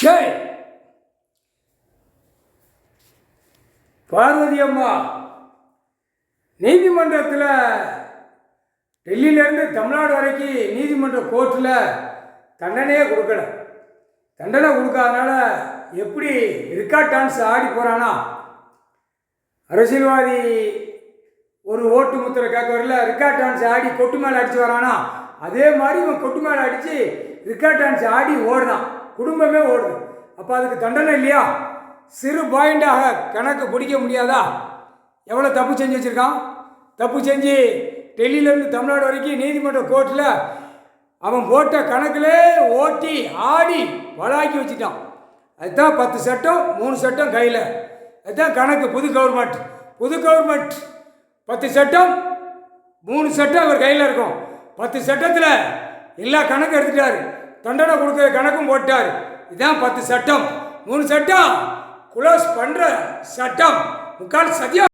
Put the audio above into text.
டேய் பார்வதி அம்மா, நீதிமன்றத்தில் டெல்லியிலேருந்து தமிழ்நாடு வரைக்கும் நீதிமன்ற கோர்ட்டில் தண்டனையே கொடுக்கல. தண்டனை கொடுக்காதனால எப்படி ரிக்கார்ட் டான்ஸ் ஆடி போகிறானா? அரசியல்வாதி ஒரு ஓட்டு முத்திரை கேட்க வரல, ரிக்கார்ட் டான்ஸ் ஆடி கொட்டு மேலே அடித்து வரானா? அதே மாதிரி இவன் கொட்டு மேலே அடித்து ரிக்கார்ட் டான்ஸ் ஆடி ஓடுதான், குடும்பமே ஓடுது. அப்போ அதுக்கு தண்டனை இல்லையா? சிறு பாயிண்டாக கணக்கு பிடிக்க முடியாதா? எவ்வளோ தப்பு செஞ்சு வச்சுருக்கான். தப்பு செஞ்சு டெல்லியிலேருந்து தமிழ்நாடு வரைக்கும் நீதிமன்ற கோர்ட்டில் அவன் போட்ட கணக்கில் ஓட்டி ஆடி வளாக்கி வச்சுட்டான். அதுதான் 10 சட்டம் 3 சட்டம் கையில். அதுதான் கணக்கு. புது கவர்மெண்ட் 10 சட்டம் 3 சட்டம் அவர் கையில் இருக்கும். 10 சட்டத்தில் எல்லா கணக்கும் எடுத்துட்டார். தண்டனை கொடுக்குற கணக்கும் போட்டார். இதுதான் 10 சட்டம். 3 சட்டம் குளோஸ் பண்ணுற சட்டம். முக்கால் சத்தியம்.